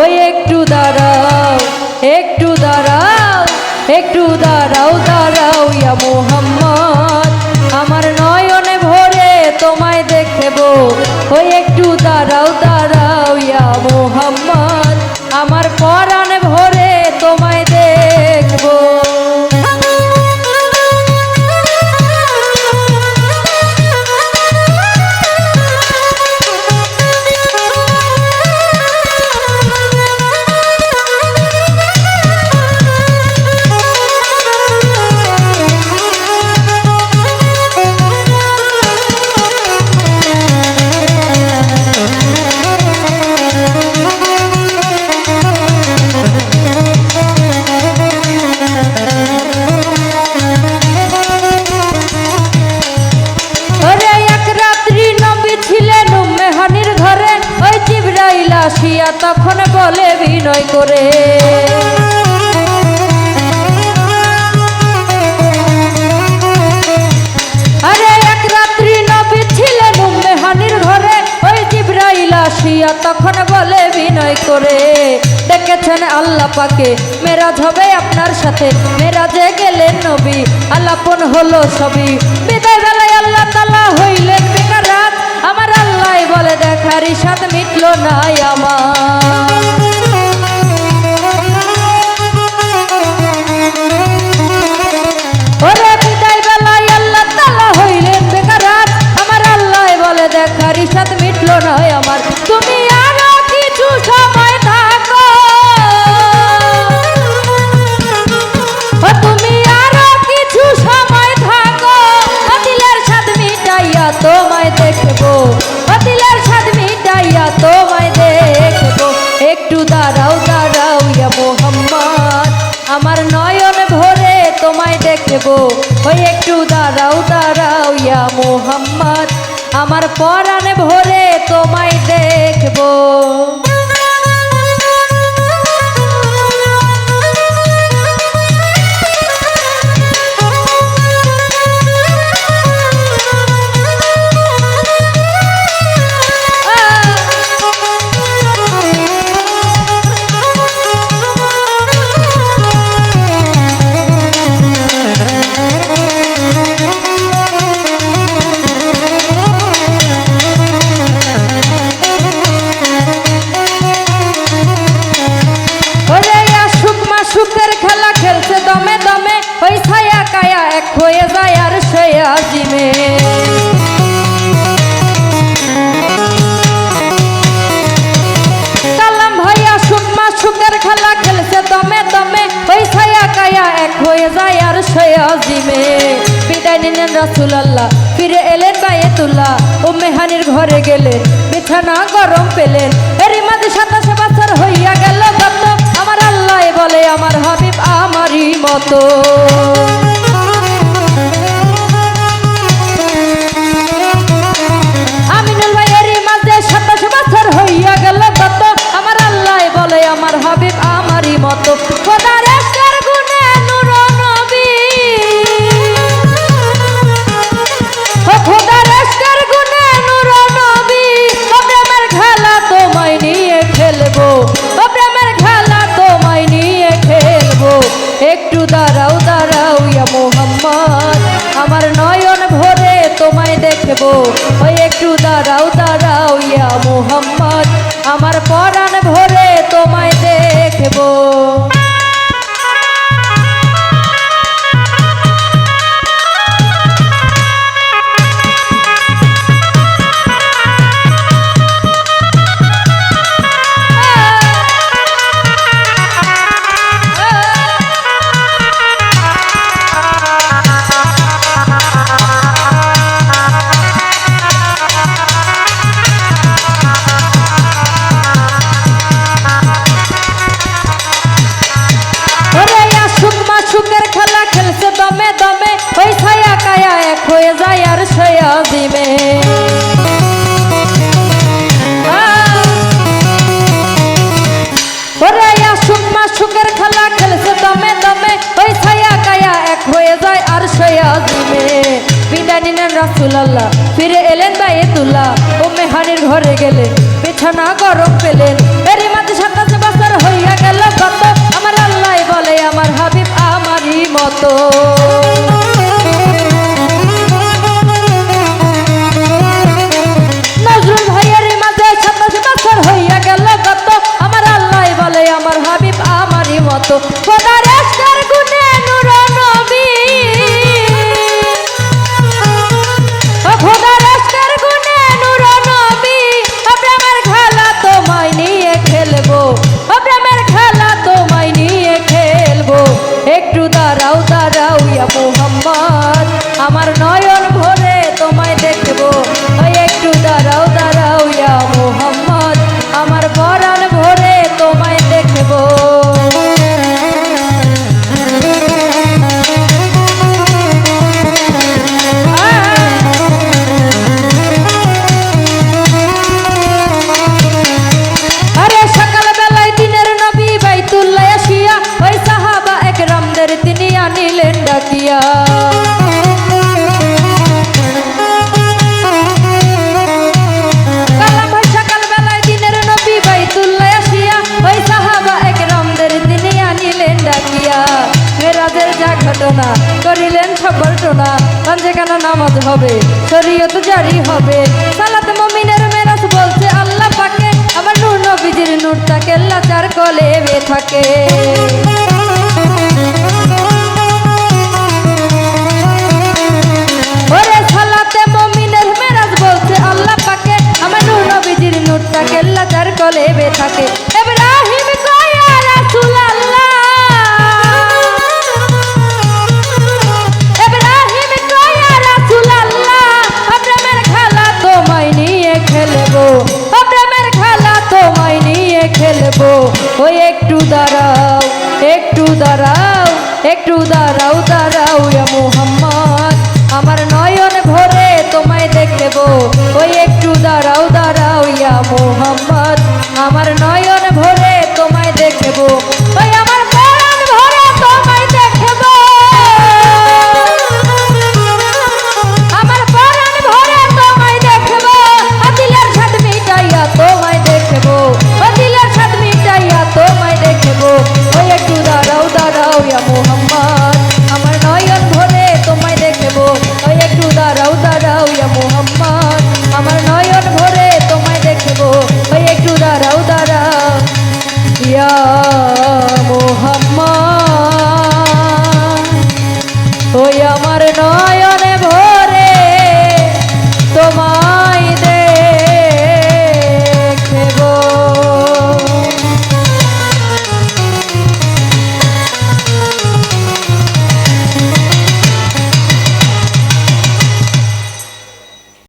ওই একটু দাঁড়াও, একটু দাঁড়াও, একটু দাঁড়াও, দাঁড়াও ইয়া মোহাম্মদ, আমার নয়নে ভরে তোমায় দেখব। ওই একটু দাঁড়াও, দাঁড়াও ইয়া মোহাম্মদ, আমার পরাণে ভরে তোমায় দেখব। আসিয়া তখন বলে বিনয় করে, আরে এক রাত্রি নবী ছিলেন উম্মে হানির ঘরে, ওই জিবরাইল আসিয়া তখন বলে বিনয় করে, দেখেছেন আল্লাহ পাকে মেরাজ হবে আপনার সাথে, মেরাজে গেলেন নবী আলাপন হলো সবই, বিদায় বেলায় আল্লাহ তাআলা হইলেন বেকার রাত, আমার আল্লাহ বলে দেখার ইশাদ মিটলো না আমার। ওরে বিদায় বেলায় আল্লাহ তাআলা হইলেন বেকার রাত, আমার আল্লাহ বলে দেখার ইশাদ মিটলো না আমার। তুমি আরো কিছু সময় থাকো, তুমি আরো কিছু সময় থাকো, দিলের স্বাদ মিটাইয়া তোমায় দেখবো, দিলের স্বাদ মিটাইয়া তোমায় দেখবো। একটু দাঁড়াও, দাঁড়াও ইয়া মোহাম্মদ, আমার নয়ন ভরে তোমায় দেখবো। ওই একটু দাঁড়াও, দাঁড়াও ইয়া মোহাম্মদ, আমার পরাণে ভরে তোমায় দেখবো। সুখের খেলা খেলছে দমে দমে, ওই ছায়া কায়া এক হয়ে যায় আর সয়া জিমে। কালাম ভাইয়া সুকমা সুখের খেলা খেলছে দমে দমে, ওই ছায়া কায়া এক হয়ে যায় আর সয়া জিমে। বিদায় নিলেন রাসূলুল্লাহ, ফিরে এলেন বায়তুল্লাহ, উম্মে হানির ঘরে গেলেন, বিছানা গরম পেলেন, এরই মাঝে 27 বছর হইয়া গেল গত, আমার আল্লাহ বলে আমার হাবিব আমারই মতো। আমিনুল ভাই এরই মাঝে 27 বছর হইয়া গেল গত, আমার আল্লাহ বলে আমার হাবিব আমারই মতো। খোদার ইশকের গুণে নূর নবী, ও খোদার ইশকের গুণে নূর নবী, ও প্রেমের খেলা তোমায় নিয়ে খেলবো, ও প্রেমের খেলা তোমায় নিয়ে খেলবো। একটু দাঁড়াও, দাঁড়াও ইয়া মোহাম্মদ, আমার নয়ন ভরে তোমায় দেখবো। ওই একটু দাঁড়াও, দাঁড়াও ইয়া মোহাম্মদ, আমার পরাণ ভরে তোমায় দেখবো। সুখের খেলা খেলছে দমে দমে, ওই ছায়া কায়া এক হয়ে যায় আর সয়া জিমে। ওরে সুকমা সুখের খেলা খেলছে দমে দমে, ওই ছায়া কায়া এক হয়ে যায় আর সয়া জিমে। বিদায় নিলেন রাসূলুল্লাহ, ফিরে এলেন বায়তুল্লাহ, উম্মে হানির ঘরে গেলেন, বিছানা গরম পেলেন, এরই মাঝে 27 মতো। নজরুল ভাইয়ের মাঝে 27 বছর হইয়া গেল গত, আমার আল্লাহ বলে আমার হাবিব আমারই মতো। খোদার এশকের গুণে নূর নবী, ও খোদার এশকের গুণে নূর নবী, ও প্রেমের খেলা তোমায় নিয়ে খেলবো, ও প্রেমের খেলা তোমায় নিয়ে খেলবো। একটু দাঁড়াও দাঁড়াও ইয়া মুহাম্মদ, আমার নয়ন ভরে তোমায় দেখবো। ওই একটু দাঁড়াও দাঁড়াও ইয়া মুহাম্মদ, আমার পরাণ ভরে তোমায় দেখবো। আরে সকাল বেলায় দিনের নবী বাইতুল্লাহ আসিয়া, ওই সাহাবা একরামদের তিনি আনিলেন ডাকিয়া। কালাম ভাই সকাল বেলায় দিনের নবী বাইতুল্লাহ আসিয়া, ওই সাহাবা একরামদের তিনি আনিলেন ডাকিয়া। মেরাজের যা ঘটনা করিলেন সব বর্ণনা, পাঞ্জেখানা নামাজ হবে, শরীয়ত জারি হবে। সালাত মুমিনের মেরাজ বলছে আল্লাহ পাকে, আমার নূর নবীজির নূর তাকে লাচার কলেবে থাকে। ওরে সালাতে মুমিনের মেরাজ বলছে আল্লাহ পাকে, আমার নূর নবীজির নূর তাকে লাচার কলেবে থাকে। ইব্রাহিম কয় ইয়া রাসূলুল্লাহ, ইব্রাহিম কয় ইয়া রাসূলুল্লাহ, ও প্রেমের খেলা তোমায় নিয়ে খেলবো, ও প্রেমের খেলা তোমায় নিয়ে খেলবো। ওই একটু দাঁড়াও একটু দাঁড়াও একটু দাঁড়াও দাঁড়াও ইয়া মুহাম্মদ, আমার নয়ন ভরে তোমায় দেখবো। ওই একটু দাঁড়াও দাঁড়াও ইয়া মুহাম্মদ, আমার নয়ন ভরে তোমায় দেখবো।